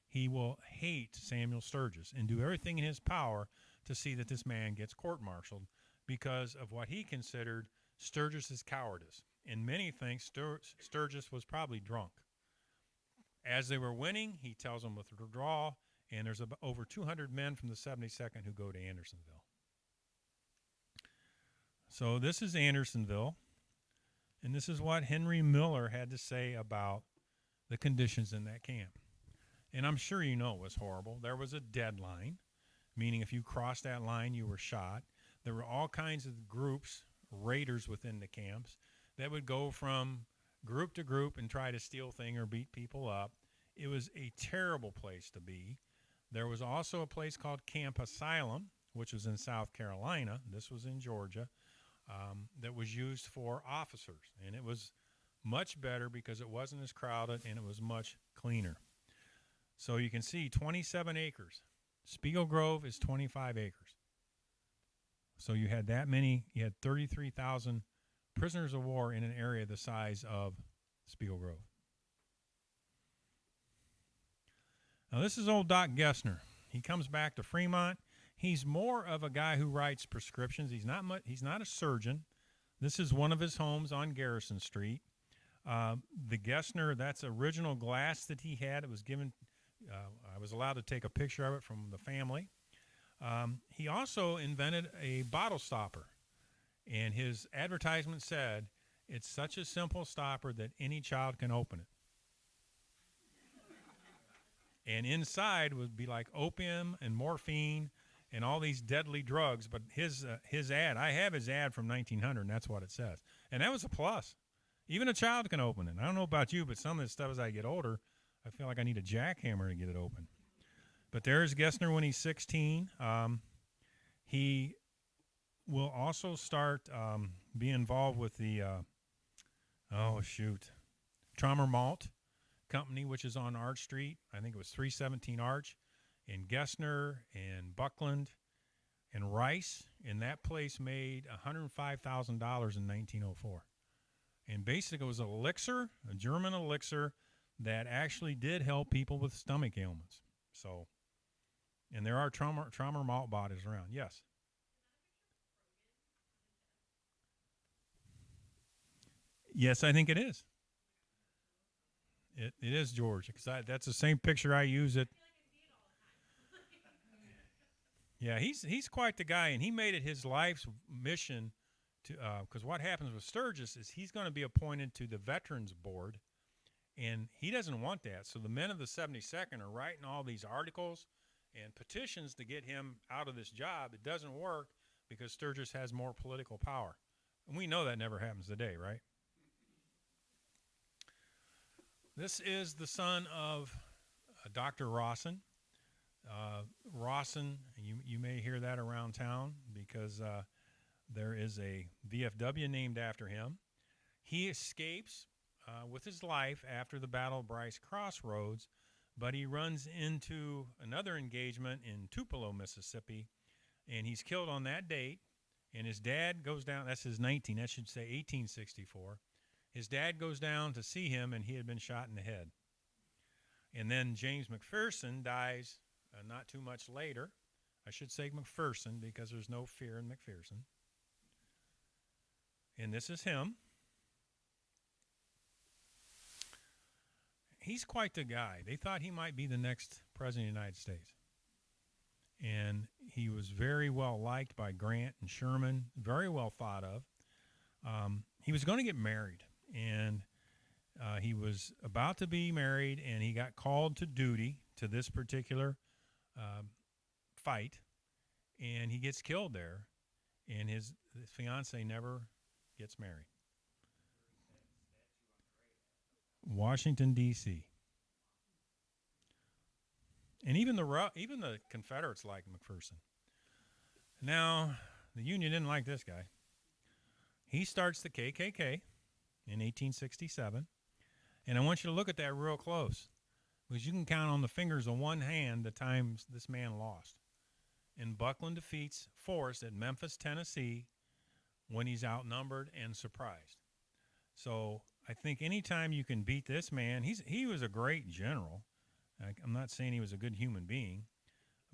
he will hate Samuel Sturgis and do everything in his power to see that this man gets court-martialed because of what he considered Sturgis's cowardice. And many think Sturgis was probably drunk. As they were winning, he tells them to withdraw, and there's over 200 men from the 72nd who go to Andersonville. So this is Andersonville, and this is what Henry Miller had to say about the conditions in that camp. And I'm sure you know it was horrible. There was a deadline, meaning if you crossed that line, you were shot. There were all kinds of groups, raiders within the camps, that would go from group to group and try to steal things or beat people up. It was a terrible place to be. There was also a place called Camp Asylum, which was in South Carolina. This was in Georgia, that was used for officers. And it was much better because it wasn't as crowded and it was much cleaner. So you can see 27 acres. Spiegel Grove is 25 acres. So you had that many, you had 33,000 prisoners of war in an area the size of Spiegel Grove. Now this is old Doc Gessner. He comes back to Fremont. He's more of a guy who writes prescriptions. He's not a surgeon. This is one of his homes on Garrison Street. The Gessner, that's original glass that he had. It was given, I was allowed to take a picture of it from the family. He also invented a bottle stopper. And his advertisement said, "It's such a simple stopper that any child can open it." And inside would be like opium and morphine and all these deadly drugs. But his ad, I have his ad from 1900, and that's what it says. And that was a plus. Even a child can open it. I don't know about you, but some of this stuff as I get older, I feel like I need a jackhammer to get it open. But there's Gessner when he's 16. He will also start be involved with the, Tramer Malt Company, which is on Arch Street. I think it was 317 Arch. And Gessner and Buckland and Rice, and that place made $105,000 in 1904. And basically it was an elixir, a German elixir, that actually did help people with stomach ailments. So, and there are Tramer Malt bottles around. Yes. Yes, I think it is. It is George, because that's the same picture I use it. Yeah, he's quite the guy, and he made it his life's mission to, because what happens with Sturgis is he's going to be appointed to the Veterans Board, and he doesn't want that. So the men of the 72nd are writing all these articles and petitions to get him out of this job. It doesn't work because Sturgis has more political power. And we know that never happens today, right? This is the son of Dr. Rawson. Rawson, you may hear that around town because there is a VFW named after him. He escapes with his life after the Battle of Bryce Crossroads, but he runs into another engagement in Tupelo, Mississippi, and he's killed on that date. And his dad goes down, that's his 1864. His dad goes down to see him, and he had been shot in the head. And then James McPherson dies not too much later. I should say McPherson because there's no fear in McPherson. And this is him. He's quite the guy. They thought he might be the next president of the United States. And he was very well liked by Grant and Sherman, very well thought of. He was going to get married. And he was about to be married, and he got called to duty to this particular fight, and he gets killed there, and his fiancée never gets married. Washington, D.C. And even the Confederates liked McPherson. Now, the Union didn't like this guy. He starts the KKK in 1867. And I want you to look at that real close, because you can count on the fingers of one hand the times this man lost. And Buckland defeats Forrest at Memphis, Tennessee, when he's outnumbered and surprised. So I think anytime you can beat this man, he was a great general. I'm not saying he was a good human being,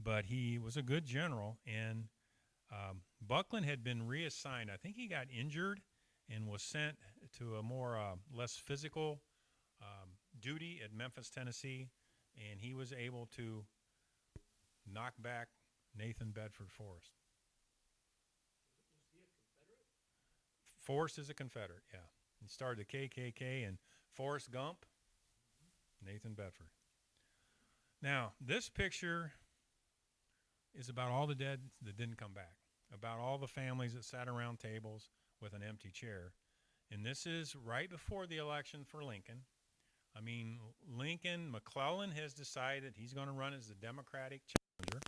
but he was a good general. And Buckland had been reassigned. I think he got injured and was sent to a more less physical duty at Memphis, Tennessee, and he was able to knock back Nathan Bedford Forrest. Forrest is a Confederate, yeah. He started the KKK and Forrest Gump, Nathan Bedford. Now, this picture is about all the dead that didn't come back, about all the families that sat around tables with an empty chair. And this is right before the election for Lincoln. I mean, McClellan has decided he's going to run as the Democratic challenger.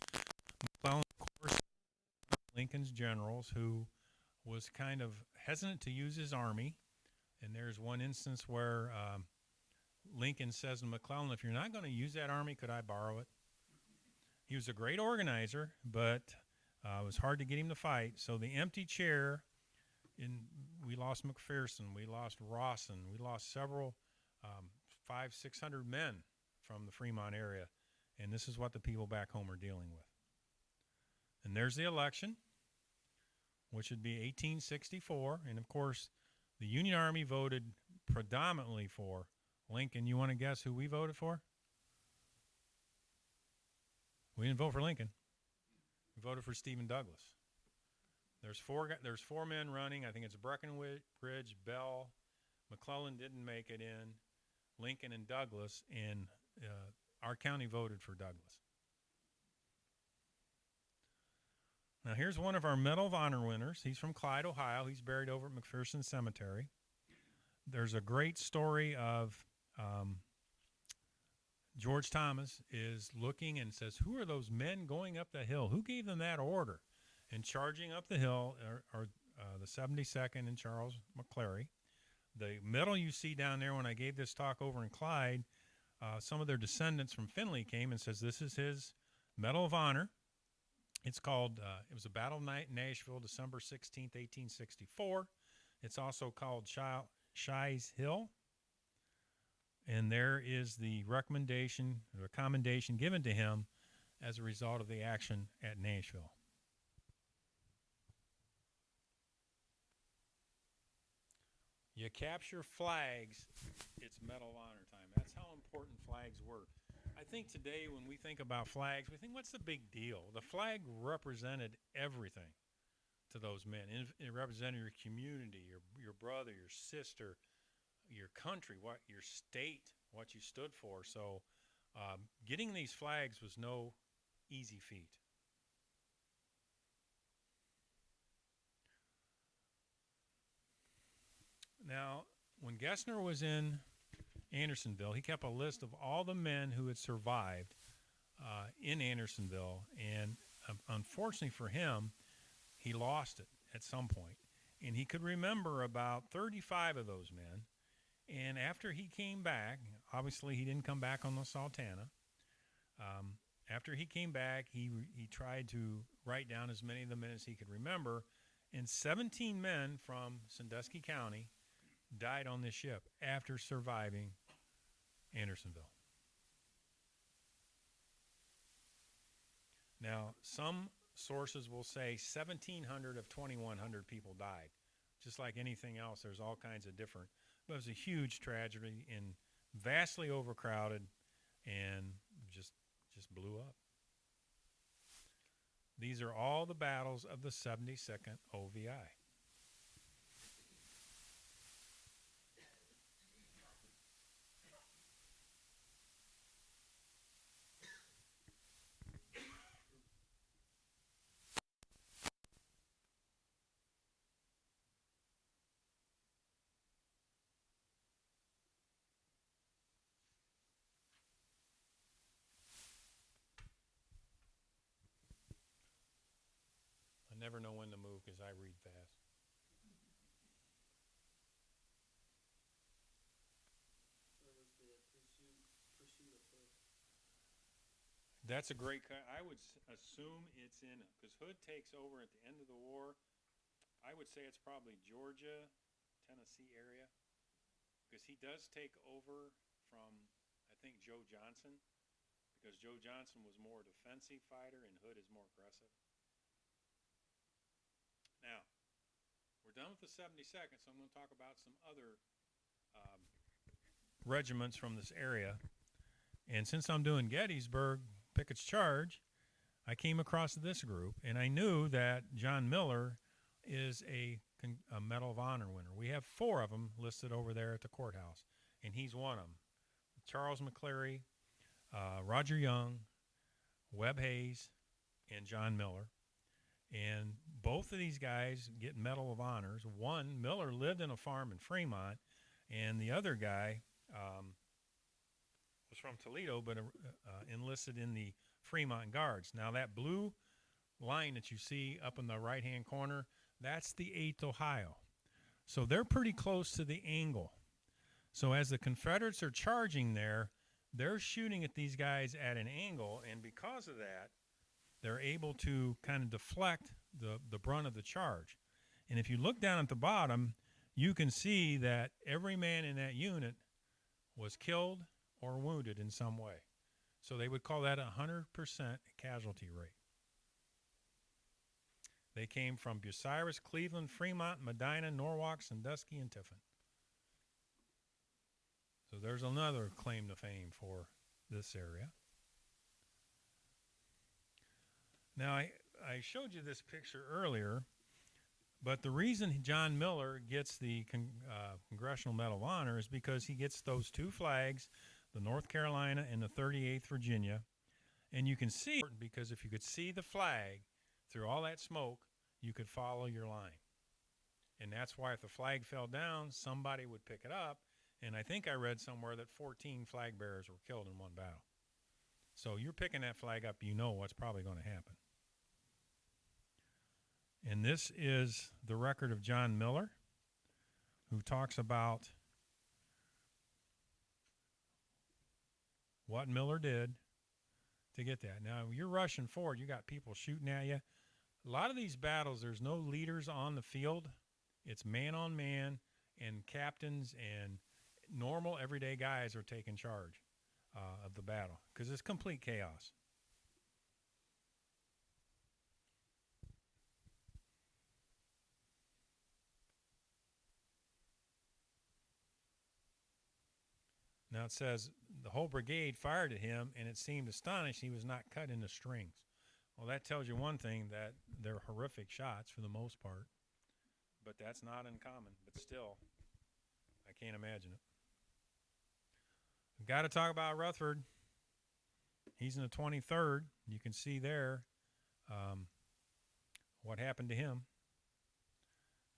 McClellan, of course, Lincoln's generals who was kind of hesitant to use his army. And there's one instance where Lincoln says to McClellan, if you're not going to use that army, could I borrow it? He was a great organizer, but it was hard to get him to fight. So the empty chair, we lost McPherson, we lost Rawson, we lost several 500-600 men from the Fremont area. And this is what the people back home are dealing with. And there's the election, which would be 1864. And, of course, the Union Army voted predominantly for Lincoln. You want to guess who we voted for? We didn't vote for Lincoln. We voted for Stephen Douglas. There's four men running. I think it's Breckinridge, Bell, McClellan didn't make it in, Lincoln and Douglas, and our county voted for Douglas. Now here's one of our Medal of Honor winners. He's from Clyde, Ohio. He's buried over at McPherson Cemetery. There's a great story of George Thomas is looking and says, who are those men going up the hill? Who gave them that order? And charging up the hill are the 72nd and Charles McClary. The medal you see down there when I gave this talk over in Clyde, some of their descendants from Findlay came and says this is his Medal of Honor. It's called, it was a battle night in Nashville, December 16th, 1864. It's also called Shies Hill. And there is the recommendation, or commendation given to him as a result of the action at Nashville. You capture flags, it's Medal of Honor time. That's how important flags were. I think today when we think about flags, we think, what's the big deal? The flag represented everything to those men. It represented your community, your brother, your sister, your country, your state, what you stood for. So getting these flags was no easy feat. Now, when Gessner was in Andersonville, he kept a list of all the men who had survived in Andersonville, and unfortunately for him, he lost it at some point. And he could remember about 35 of those men. And after he came back, obviously he didn't come back on the Sultana. After he came back, he tried to write down as many of the men as he could remember, and 17 men from Sandusky County died on this ship after surviving Andersonville. Now, some sources will say 1,700 of 2,100 people died. Just like anything else, there's all kinds of different. But it was a huge tragedy and vastly overcrowded and just blew up. These are all the battles of the 72nd OVI. I never know when to move because I read fast. That's a great. I would assume it's in because Hood takes over at the end of the war. I would say it's probably Georgia, Tennessee area. because he does take over from, I think, Joe Johnson, because Joe Johnson was more a defensive fighter and Hood is more aggressive. Now, we're done with the 72nd, so I'm going to talk about some other regiments from this area. And since I'm doing Gettysburg Pickett's Charge, I came across this group, and I knew that John Miller is a Medal of Honor winner. We have 4 of them listed over there at the courthouse, and he's one of them. Charles McCleary, Roger Young, Webb Hayes, and John Miller. And both of these guys get Medal of Honors. One, Miller, lived in a farm in Fremont, and the other guy was from Toledo, but enlisted in the Fremont Guards. Now, that blue line that you see up in the right-hand corner, that's the 8th Ohio. So they're pretty close to the angle. So as the Confederates are charging there, they're shooting at these guys at an angle, and because of that, they're able to kind of deflect the brunt of the charge. And if you look down at the bottom, you can see that every man in that unit was killed or wounded in some way. So they would call that a 100% casualty rate. They came from Bucyrus, Cleveland, Fremont, Medina, Norwalk, Sandusky, and Tiffin. So there's another claim to fame for this area. Now, I showed you this picture earlier, but the reason John Miller gets the Congressional Medal of Honor is because he gets those 2 flags, the North Carolina and the 38th Virginia. And you can see, because if you could see the flag through all that smoke, you could follow your line. And that's why if the flag fell down, somebody would pick it up. And I think I read somewhere that 14 flag bearers were killed in one battle. So you're picking that flag up, you know what's probably going to happen. And this is the record of John Miller, who talks about what Miller did to get that. Now, you're rushing forward. You got people shooting at you. A lot of these battles, there's no leaders on the field. It's man on man, and captains and normal everyday guys are taking charge of the battle because it's complete chaos. Now it says the whole brigade fired at him, and it seemed astonished he was not cut into strings. Well, that tells you one thing, that they're horrific shots for the most part, but that's not uncommon. But still, I can't imagine it. We've got to talk about Rutherford. He's in the 23rd. You can see there what happened to him.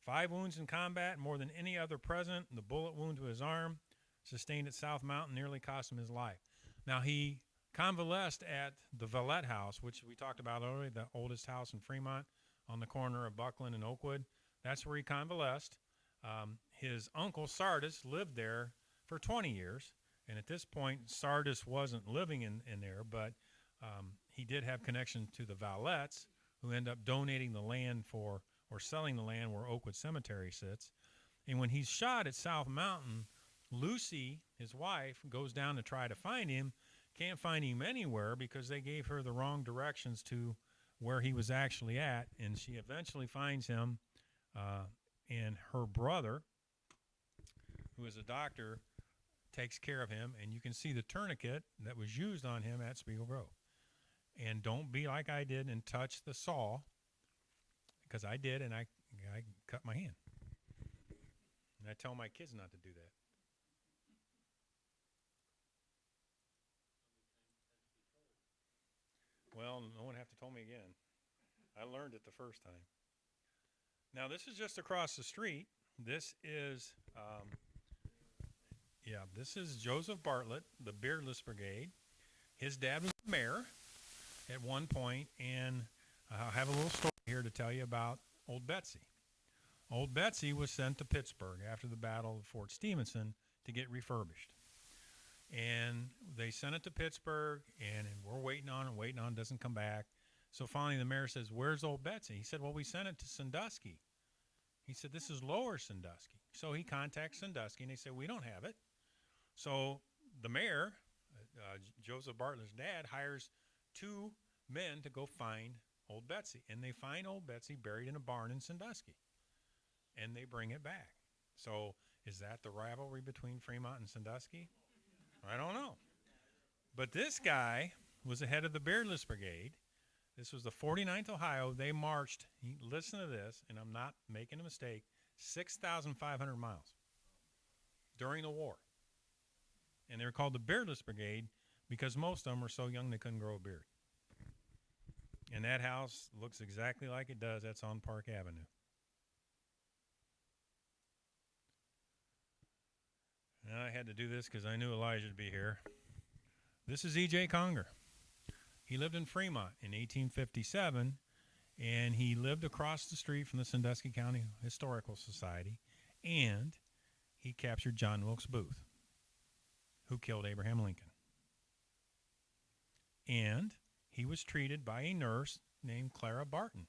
5 wounds in combat, more than any other president. The bullet wound to his arm, sustained at South Mountain, nearly cost him his life. Now, he convalesced at the Vallette House, which we talked about earlier, the oldest house in Fremont on the corner of Buckland and Oakwood. That's where he convalesced. His uncle, Sardis, lived there for 20 years. And at this point, Sardis wasn't living in there, but he did have connection to the Vallettes, who end up donating the land for, or selling the land where Oakwood Cemetery sits. And when he's shot at South Mountain, Lucy, his wife, goes down to try to find him, can't find him anywhere because they gave her the wrong directions to where he was actually at, and she eventually finds him, and her brother, who is a doctor, takes care of him, and you can see the tourniquet that was used on him at Spiegel Grove. And don't be like I did and touch the saw, because I did, and I cut my hand. And I tell my kids not to do that. Well, no one have to tell me again. I learned it the first time. Now, this is just across the street. This is, this is Joseph Bartlett, the Beardless Brigade. His dad was mayor at one point, and I have a little story here to tell you about Old Betsy. Old Betsy was sent to Pittsburgh after the Battle of Fort Stevenson to get refurbished. And they sent it to Pittsburgh, and we're waiting on it, doesn't come back. So finally the mayor says, "Where's Old Betsy?" He said, "Well, we sent it to Sandusky." He said, "This is Lower Sandusky." So he contacts Sandusky, and they say, we don't have it. So the mayor, Joseph Bartlett's dad, hires two men to go find old Betsy. And they find old Betsy buried in a barn in Sandusky. And they bring it back. So is that the rivalry between Fremont and Sandusky? I don't know. But this guy was the head of the Beardless Brigade. This was the 49th Ohio. They marched, listen to this, and I'm not making a mistake, 6,500 miles during the war. And they were called the Beardless Brigade because most of them were so young they couldn't grow a beard. And that house looks exactly like it does. That's on Park Avenue. And I had to do this because I knew Elijah would be here. This is E.J. Conger. He lived in Fremont in 1857, and he lived across the street from the Sandusky County Historical Society, and he captured John Wilkes Booth, who killed Abraham Lincoln. And he was treated by a nurse named Clara Barton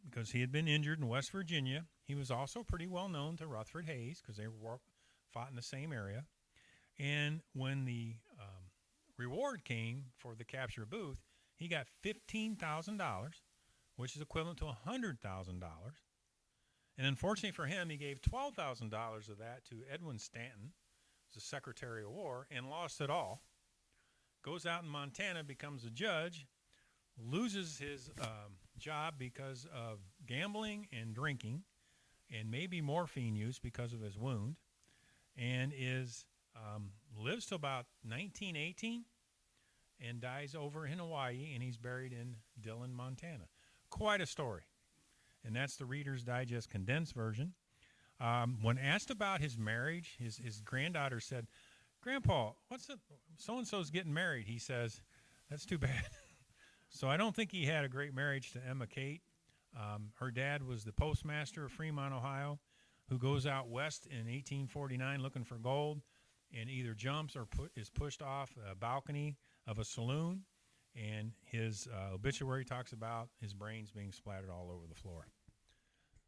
because he had been injured in West Virginia. He was also pretty well known to Rutherford Hayes because they fought in the same area. And when the reward came for the capture of Booth, he got $15,000, which is equivalent to $100,000. And unfortunately for him, he gave $12,000 of that to Edwin Stanton, the Secretary of War, and lost it all. Goes out in Montana, becomes a judge, loses his job because of gambling and drinking, and maybe morphine use because of his wound, and lives till about 1918 and dies over in Hawaii, and he's buried in Dillon, Montana. Quite a story. And that's the Reader's Digest condensed version. When asked about his marriage, his granddaughter said, Grandpa, what's it? So-and-so's getting married. He says, that's too bad. So I don't think he had a great marriage to Emma Kate. Her dad was the postmaster of Fremont, Ohio, who goes out west in 1849 looking for gold and either jumps or is pushed off a balcony of a saloon. And his obituary talks about his brains being splattered all over the floor.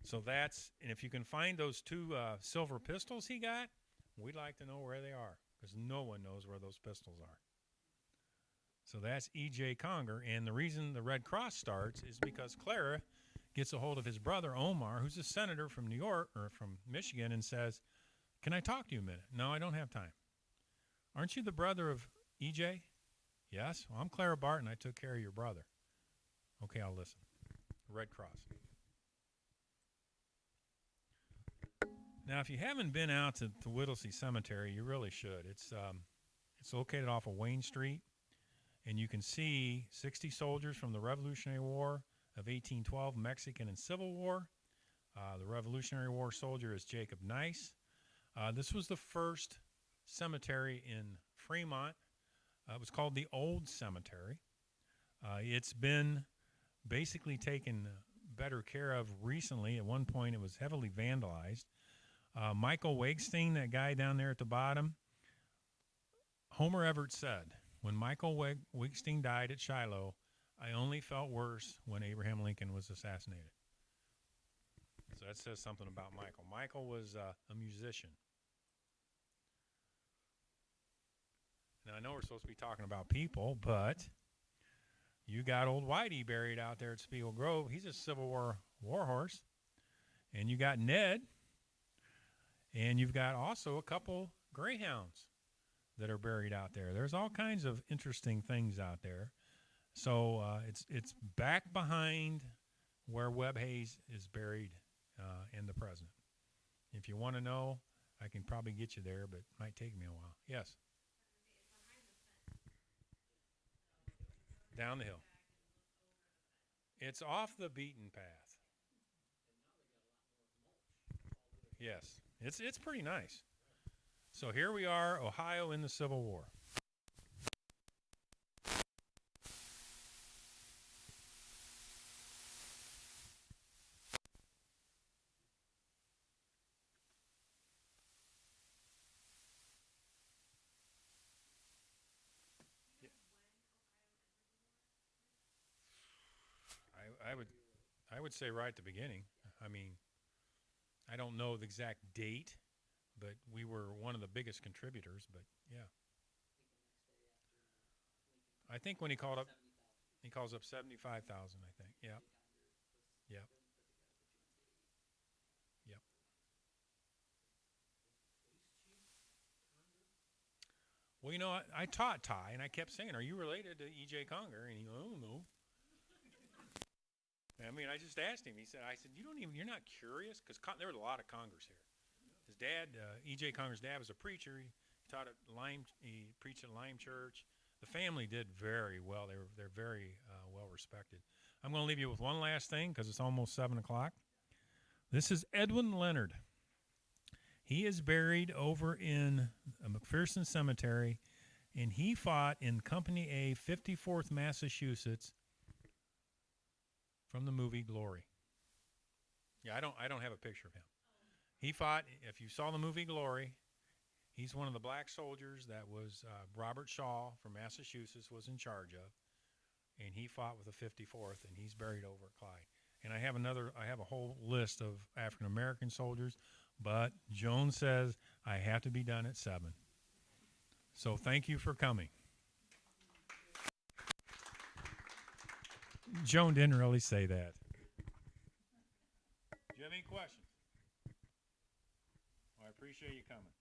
So and if you can find those two silver pistols he got, we'd like to know where they are because no one knows where those pistols are. So that's E.J. Conger. And the reason the Red Cross starts is because Clara gets a hold of his brother, Omar, who's a senator from New York or from Michigan, and says, can I talk to you a minute? No, I don't have time. Aren't you the brother of E.J.? Yes. Well, I'm Clara Barton. I took care of your brother. Okay, I'll listen. Red Cross. Now, if you haven't been out to Whittlesey Cemetery, you really should. It's located off of Wayne Street, and you can see 60 soldiers from the Revolutionary War of 1812, Mexican and Civil War. The Revolutionary War soldier is Jacob Nice. This was the first cemetery in Fremont. It was called the Old Cemetery. It's been basically taken better care of recently. At one point, it was heavily vandalized. Michael Wagstein, that guy down there at the bottom, Homer Everett said, when Michael Wagstein died at Shiloh, I only felt worse when Abraham Lincoln was assassinated. So that says something about Michael. Michael was a musician. Now, I know we're supposed to be talking about people, but you got old Whitey buried out there at Spiegel Grove. He's a Civil War warhorse. And you got Ned. And you've got also a couple greyhounds that are buried out there. There's all kinds of interesting things out there. So it's back behind where Webb Hayes is buried in the present. If you want to know, I can probably get you there, but it might take me a while. Yes. Down the hill. It's off the beaten path. Yes. It's pretty nice. So here we are, Ohio in the Civil War. I would say right at the beginning. I mean, I don't know the exact date, but we were one of the biggest contributors. But yeah, I think when he calls up 75,000. I think. Yep. Yep. Yep. Well, I taught Ty, and I kept saying, "Are you related to E.J. Conger?" And he goes, "Oh no." I mean, I just asked him. I said, you're not curious, because there were a lot of Congers here. His dad, E.J. Conger's dad, was a preacher. He taught at Lime. He preached at Lime Church. The family did very well. They're very well respected. I'm going to leave you with one last thing because it's almost 7 o'clock. This is Edwin Leonard. He is buried over in McPherson Cemetery, and he fought in Company A, 54th Massachusetts, from the movie Glory. Yeah, I don't have a picture of him. He fought. If you saw the movie Glory, he's one of the black soldiers that was Robert Shaw from Massachusetts was in charge of, and he fought with the 54th, and he's buried over at Clyde. And I have a whole list of African American soldiers, but Joan says I have to be done at 7. So thank you for coming. Joan didn't really say that. Do you have any questions? Well, I appreciate you coming.